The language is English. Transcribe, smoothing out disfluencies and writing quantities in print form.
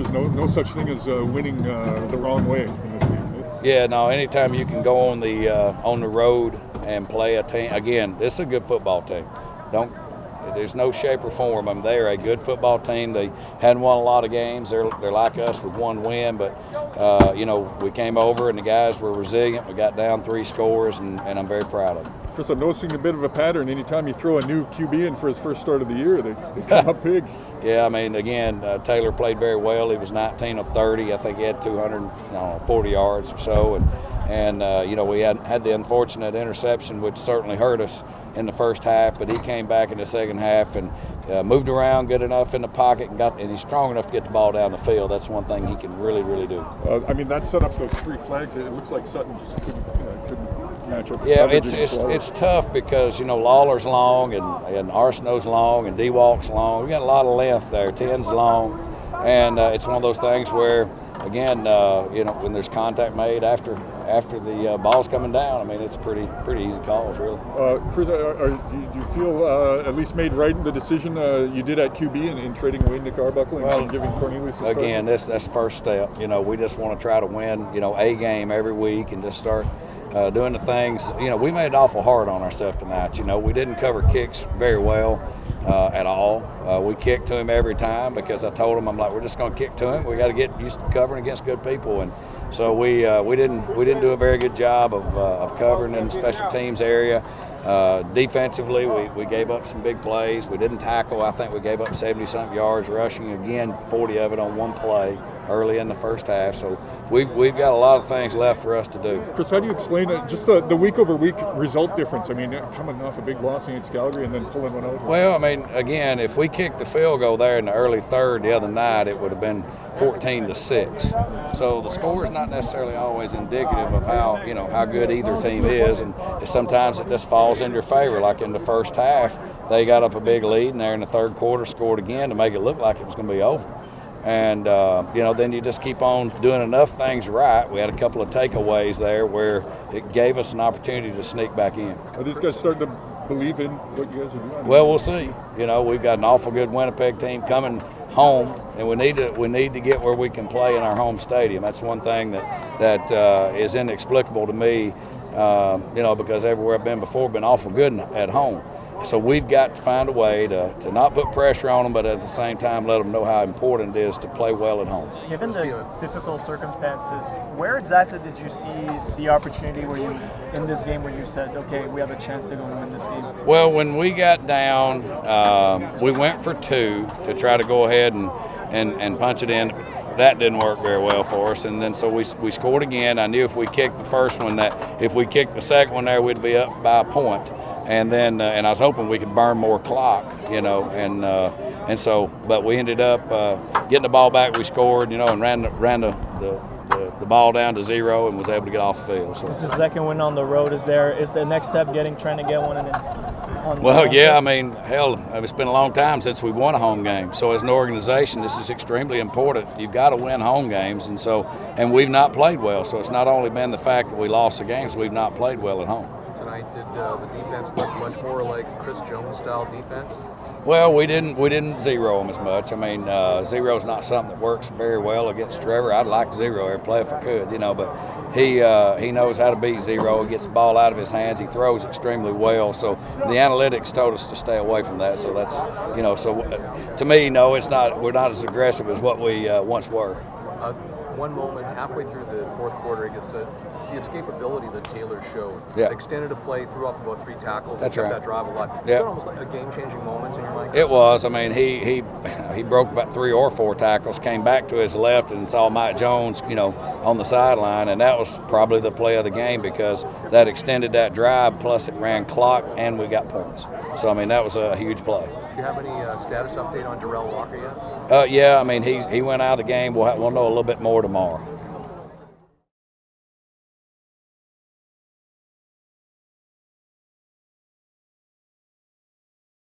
there's no such thing as winning the wrong way in this game. Yeah, no. Anytime you can go on the road and play a team, again, this is a good football team. There's no shape or form. I mean, they're a good football team. They hadn't won a lot of games. They're like us with one win, but we came over and the guys were resilient. We got down 3 scores, and I'm very proud of them. Chris, I'm noticing a bit of a pattern. Anytime you throw a new QB in for his first start of the year, they come up big. Yeah, I mean, again, Taylor played very well. He was 19 of 30. I think he had 240 yards or so, and we had the unfortunate interception, which certainly hurt us in the first half, but he came back in the second half and moved around good enough in the pocket and he's strong enough to get the ball down the field. That's one thing he can really, really do. That set up those 3 flags. It looks like Sutton just couldn't match up. Yeah, it's tough because Lawler's long and Arsenault's long and D-Walk's long. We got a lot of length there. 10's long, and it's one of those things where, again, when there's contact made after the ball's coming down, I mean, it's pretty easy calls, really. Chris, do you feel at least made right in the decision you did at QB in trading away Nick Arbuckle and giving Cornelius a start? Again, that's the first step. We just want to try to win, a game every week and just start doing the things. We made it awful hard on ourselves tonight. We didn't cover kicks very well at all. We kicked to him every time because I told him, I'm like, we're just going to kick to him. We got to get used to covering against good people, and so we didn't do a very good job of covering in the special teams area. Defensively, we gave up some big plays. We didn't tackle. I think we gave up 70-something yards rushing, again, 40 of it on one play early in the first half. So we've got a lot of things left for us to do. Chris, how do you explain just the week-over-week result difference? I mean, coming off a big loss against Calgary and then pulling one out. Well, I mean, again, if we kicked the field goal there in the early third the other night, it would have been 14-6. So the score is not necessarily always indicative of how good either team is, and sometimes it just falls in your favor. Like in the first half, they got up a big lead, and there in the third quarter scored again to make it look like it was going to be over. And then you just keep on doing enough things right. We had a couple of takeaways there where it gave us an opportunity to sneak back in. Are these guys starting to believe in what you guys are doing? Well, we'll see. We've got an awful good Winnipeg team coming home, and we need to get where we can play in our home stadium. That's one thing that is inexplicable to me, because everywhere I've been before, been awful good at home. So we've got to find a way to not put pressure on them, but at the same time let them know how important it is to play well at home. Given the difficult circumstances, where exactly did you see the opportunity in this game where you said, okay, we have a chance to go and win this game? Well, when we got down, we went for 2 to try to go ahead and punch it in. That didn't work very well for us, and then so we scored again. I knew if we kicked the first one, that if we kicked the second one there, we'd be up by a point. And then and I was hoping we could burn more clock, and so, but we ended up getting the ball back. We scored, and ran the ball down to 0 and was able to get off the field. So this is the second win on the road. Is the next step trying to get one in? Well, yeah, I mean, hell, it's been a long time since we've won a home game. So as an organization, this is extremely important. You've got to win home games, and we've not played well. So it's not only been the fact that we lost the games, we've not played well at home. Tonight, did the defense look much more like Chris Jones style defense? Well, we didn't zero him as much. I mean, zero is not something that works very well against Trevor. I'd like to zero every play if I could, but he knows how to beat zero. He gets the ball out of his hands. He throws extremely well. So the analytics told us to stay away from that. So that's so to me, no, it's not. We're not as aggressive as what we once were. One moment halfway through the fourth quarter, I guess the escapability that Taylor showed. Yeah. Extended a play, threw off about 3 tackles. That's right. That drive a lot. Yeah. Was that almost like a game-changing moment in your mind? It was. I mean, he broke about 3 or 4 tackles, came back to his left and saw Mike Jones, on the sideline, and that was probably the play of the game because that extended that drive, plus it ran clock, and we got points. So, I mean, that was a huge play. Do you have any status update on Darrell Walker yet? Yeah, I mean, he went out of the game. We'll know a little bit more tomorrow.